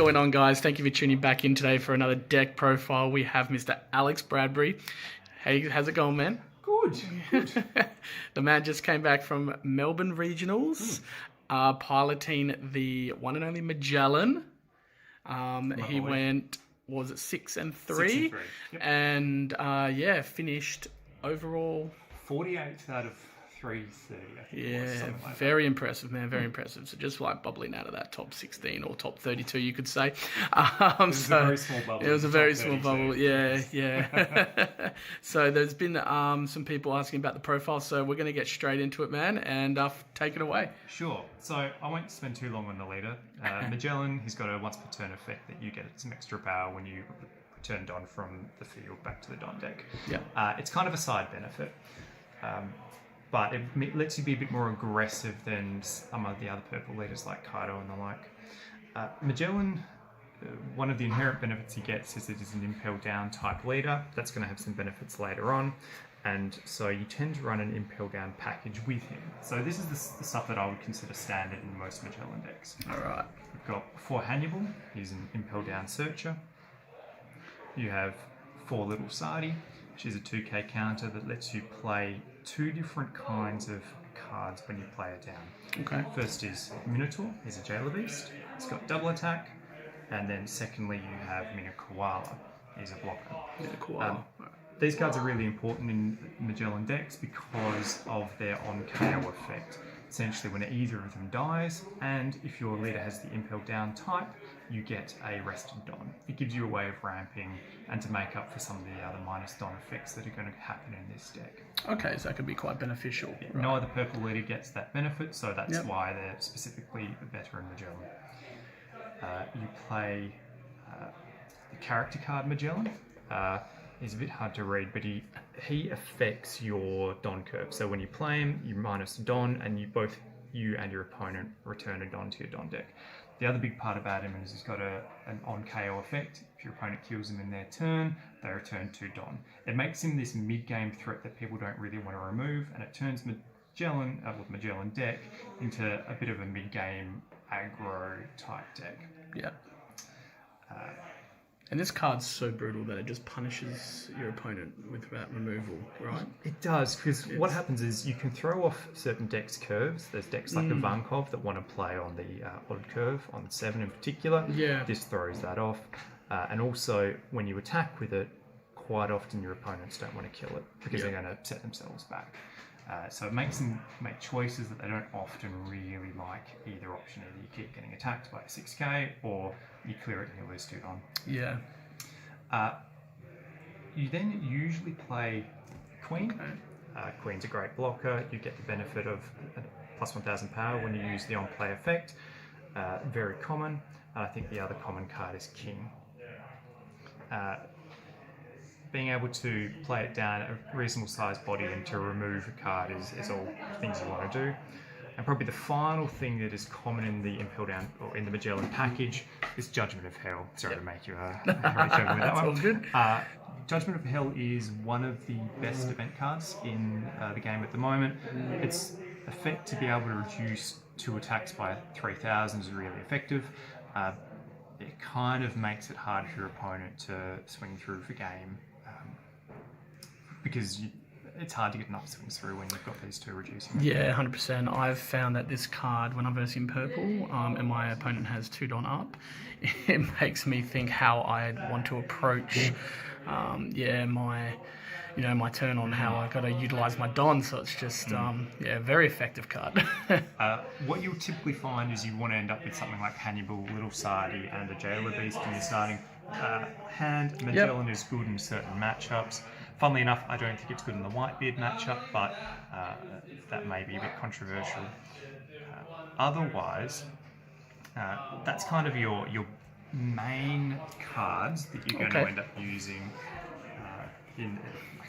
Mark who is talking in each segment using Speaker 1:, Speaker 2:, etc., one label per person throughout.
Speaker 1: going on, guys? Thank you for tuning back in today for another deck profile. We have Mr. Alex Bradbury. Hey, how's it going, man?
Speaker 2: Good.
Speaker 1: The man just came back from Melbourne Regionals, piloting the one and only Magellan. He went, what was it, 6 and 3?
Speaker 2: 6 and 3. Yep.
Speaker 1: And finished overall
Speaker 2: 48th out of 330. I think it was, something like
Speaker 1: very impressive, man. Very impressive. So just like bubbling out of that top 16 or top 32, you could say.
Speaker 2: It was a very small bubble.
Speaker 1: It was a very small
Speaker 2: 32.
Speaker 1: bubble. Yeah. So there's been some people asking about the profile, so we're going to get straight into it, man, and take it away.
Speaker 2: Sure. So I won't spend too long on the leader. Magellan, he's got a once per turn effect that you get some extra power when you return Don from the field back to the Don deck.
Speaker 1: Yeah.
Speaker 2: It's kind of a side benefit. But it lets you be a bit more aggressive than some of the other purple leaders like Kaido and the like. Magellan, one of the inherent benefits he gets is it is an impel down type leader. That's going to have some benefits later on. And so you tend to run an impel down package with him. So this is the stuff that I would consider standard in most Magellan decks.
Speaker 1: All right.
Speaker 2: We've got 4 Hannibal, he's an impel down searcher. You have 4 Little Sardi, which is a 2k counter that lets you play 2 different kinds of cards when you play it down.
Speaker 1: Okay.
Speaker 2: First is Minotaur, he's a jailer beast. It's got double attack. And then secondly, you have Mina Koala, he's a blocker.
Speaker 1: Yeah, cool.
Speaker 2: These cards are really important in Magellan decks because of their on KO effect. Essentially, when either of them dies, and if your leader has the impel down type, you get a rested Don. It gives you a way of ramping and to make up for some of the other minus Don effects that are going to happen in this deck.
Speaker 1: Okay, so that could be quite beneficial.
Speaker 2: Yeah,
Speaker 1: right.
Speaker 2: no other purple leader gets that benefit, so that's why they're specifically better in Magellan. You play the character card Magellan. He's a bit hard to read, but he affects your Don curve. So when you play him, you minus Don, and both you and your opponent return a Don to your Don deck. The other big part about him is he's got an on KO effect. If your opponent kills him in their turn, they return 2 Don. It makes him this mid-game threat that people don't really want to remove, and it turns Magellan deck into a bit of a mid-game aggro type deck.
Speaker 1: Yeah. And this card's so brutal that it just punishes your opponent with that removal, right?
Speaker 2: It does, because what happens is you can throw off certain decks' curves. There's decks like the Vankov that want to play on the odd curve, on 7 in particular.
Speaker 1: Yeah.
Speaker 2: This throws that off. And also, when you attack with it, quite often your opponents don't want to kill it because they're going to set themselves back. So it makes them make choices that they don't often really like either option. Either you keep getting attacked by a 6k or you clear it and you lose 2 on.
Speaker 1: Yeah.
Speaker 2: You then usually play Queen. Queen's a great blocker. You get the benefit of plus 1000 power when you use the on-play effect. Very common. And I think the other common card is King. Being able to play it down a reasonable sized body and to remove a card is all things you want to do. And probably the final thing that is common in the Impel Down or in the Magellan package is Judgment of Hell. Sorry to make you really struggle with that one.
Speaker 1: All good.
Speaker 2: Judgment of Hell is one of the best event cards in the game at the moment. Its effect to be able to reduce 2 attacks by 3,000 is really effective. It kind of makes it hard for your opponent to swing through for game. Because it's hard to get enough swings through when you've got these 2 reducing.
Speaker 1: Yeah, 100%. I've found that this card, when I'm versing purple and my opponent has 2 Don up, it makes me think how I want to approach my turn on how I got to utilise my Don. So it's just, very effective card.
Speaker 2: What you'll typically find is you want to end up with something like Hannibal, Little Sardi, and a Jailer Beast in your starting hand. Magellan is good in certain matchups. Funnily enough, I don't think it's good in the Whitebeard matchup, but that may be a bit controversial. Otherwise, that's kind of your main cards that you're going to end up using in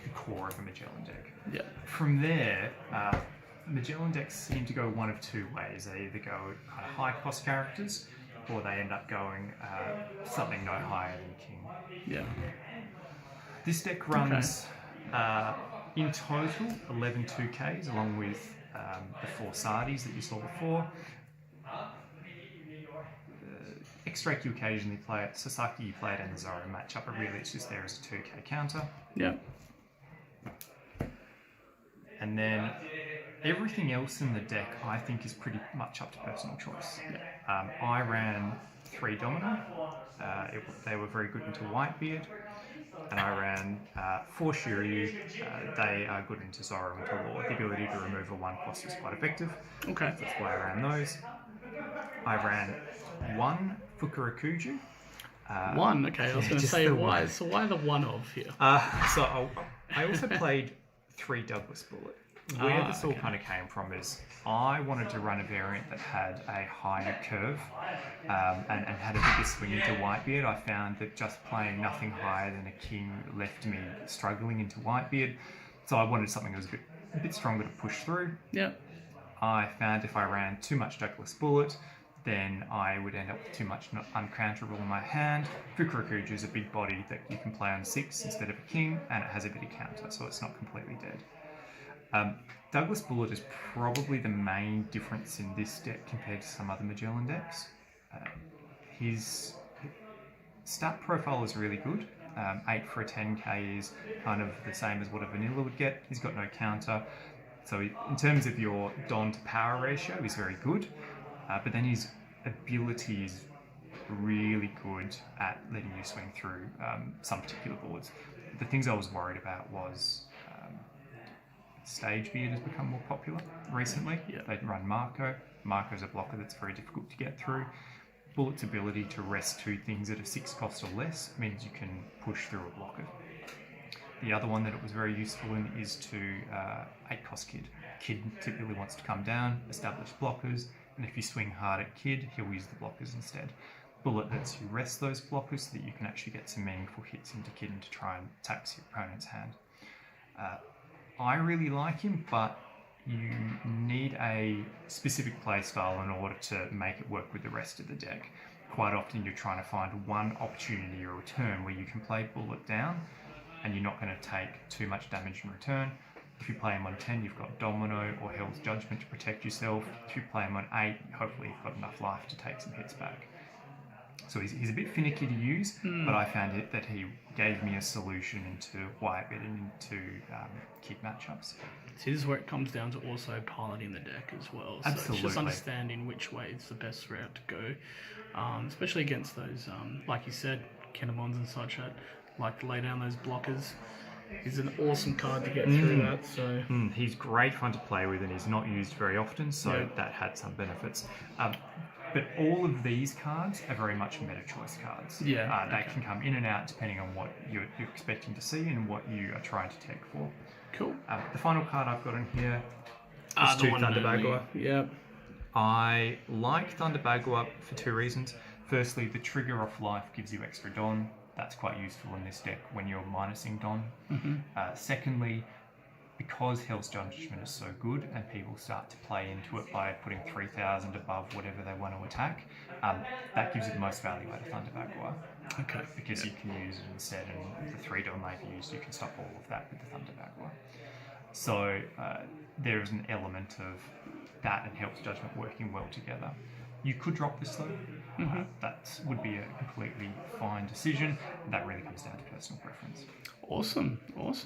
Speaker 2: the core of a Magellan deck.
Speaker 1: Yeah.
Speaker 2: From there, Magellan decks seem to go one of 2 ways. They either go kind of high cost characters, or they end up going something no higher than King.
Speaker 1: Yeah.
Speaker 2: This deck runs in total 11 2Ks along with the 4 Sardis that you saw before. X-Drake you occasionally play it. Sasaki you play it in the Zoro matchup, but really it's just there as a 2k counter.
Speaker 1: Yeah.
Speaker 2: And then everything else in the deck I think is pretty much up to personal choice. I ran 3 Domino. They were very good into Whitebeard. And I ran 4 Shiryu. They are good into Zoro and into Lord. The ability to remove a 1 cost is quite effective.
Speaker 1: Okay.
Speaker 2: That's why I ran those. I ran 1 Fukurakuju.
Speaker 1: One, okay. I was going to say why. So why the one of here?
Speaker 2: So I also played 3 Douglas Bullet. Where this all kind of came from is I wanted to run a variant that had a higher curve and had a bigger swing into Whitebeard. I found that just playing nothing higher than a king left me struggling into Whitebeard. So I wanted something that was a bit stronger to push through.
Speaker 1: Yeah.
Speaker 2: I found if I ran too much Douglas Bullet, then I would end up with too much uncounterable in my hand. Fukurakuju is a big body that you can play on 6 instead of a king, and it has a bit of counter, so it's not completely dead. Douglas Bullet is probably the main difference in this deck compared to some other Magellan decks. His stat profile is really good. 8 for a 10k is kind of the same as what a vanilla would get. He's got no counter. So in terms of your Don to power ratio, he's very good. But then his ability is really good at letting you swing through some particular boards. The things I was worried about was Stage Beard has become more popular recently.
Speaker 1: Yeah.
Speaker 2: They run Marco. Marco's a blocker that's very difficult to get through. Bullet's ability to rest 2 things at a 6 cost or less means you can push through a blocker. The other one that it was very useful in is to 8 cost Kid. Kid typically wants to come down, establish blockers, and if you swing hard at Kid, he'll use the blockers instead. Bullet lets you rest those blockers so that you can actually get some meaningful hits into Kid to try and tax your opponent's hand. I really like him, but you need a specific playstyle in order to make it work with the rest of the deck. Quite often you're trying to find one opportunity or a turn where you can play Bullet down and you're not going to take too much damage in return. If you play him on 10, you've got Domino or Hell's Judgment to protect yourself. If you play him on 8, hopefully you've got enough life to take some hits back. So he's a bit finicky to use, but I found it that he gave me a solution into Whitebeard and into Kid matchups.
Speaker 1: So this is where it comes down to also piloting the deck as well. So
Speaker 2: Absolutely.
Speaker 1: it's just understanding which way is the best route to go, especially against those, like you said, Kinemons and such that like to lay down those blockers. He's an awesome card to get through that. So
Speaker 2: he's great fun to play with, and he's not used very often, so that had some benefits. But all of these cards are very much meta choice cards. They can come in and out depending on what you're expecting to see and what you are trying to take for.
Speaker 1: Cool.
Speaker 2: The final card I've got in here is 2 Thunder Bagua.
Speaker 1: Yeah.
Speaker 2: I like Thunder Bagua for 2 reasons. Firstly, the trigger off life gives you extra Don. That's quite useful in this deck when you're minusing Don. Secondly, because Hell's Judgment is so good and people start to play into it by putting 3,000 above whatever they want to attack, that gives it the most value out of Thunder Bagua.
Speaker 1: Okay.
Speaker 2: Because you can use it instead, and the 3 Don they've used, you can stop all of that with the Thunder Bagua. So there is an element of that and Hell's Judgment working well together. You could drop this though. That would be a completely fine decision. That really comes down to personal preference.
Speaker 1: Awesome,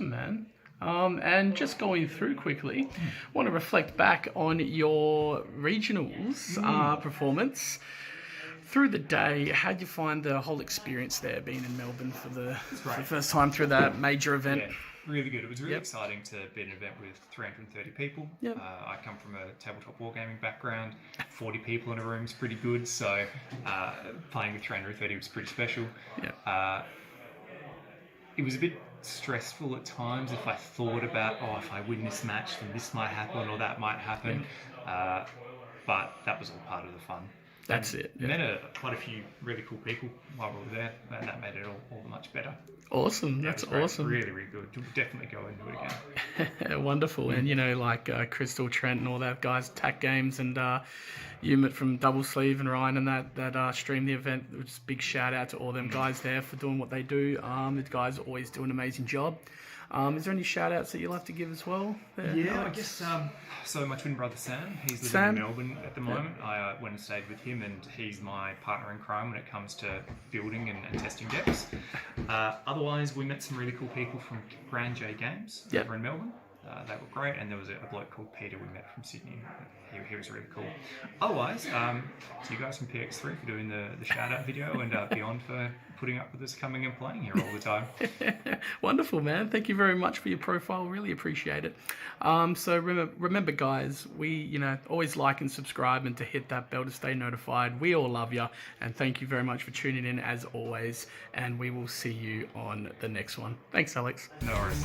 Speaker 1: man. And just going through quickly, want to reflect back on your regionals performance through the day. How'd you find the whole experience there, being in Melbourne for the first time through that major event?
Speaker 2: Yeah, really good. It was really exciting to be at an event with 330 people. I come from a tabletop wargaming background. 40 people in a room is pretty good, so playing with 330 was pretty special. It was a bit stressful at times if I thought about, if I win this match, then this might happen or that might happen. But that was all part of the fun.
Speaker 1: That's it. Yeah.
Speaker 2: Met quite a few really cool people while we were there, and that made it all much better.
Speaker 1: Awesome. That's awesome.
Speaker 2: Really, really good. Definitely go and do it again.
Speaker 1: Wonderful. And, like Crystal, Trent and all that guys, Tack Games and Umit from Double Sleeve and Ryan and that streamed the event. Which big shout out to all them guys there for doing what they do. The guys always do an amazing job. Is there any shout outs that you'll have to give as well?
Speaker 2: Yeah, I guess so. My twin brother Sam, he's living
Speaker 1: Sam?
Speaker 2: in Melbourne at the moment. I went and stayed with him, and he's my partner in crime when it comes to building and testing decks. Otherwise, we met some really cool people from Grand J Games over in Melbourne. They were great, and there was a bloke called Peter we met from Sydney. He was really cool. Otherwise, to you guys from PX3 for doing the shout-out video, and Beyond for putting up with us coming and playing here all the time.
Speaker 1: Wonderful, man. Thank you very much for your profile. Really appreciate it. So remember, guys, we always like and subscribe and to hit that bell to stay notified. We all love you, and thank you very much for tuning in as always. And we will see you on the next one. Thanks, Alex.
Speaker 2: No worries.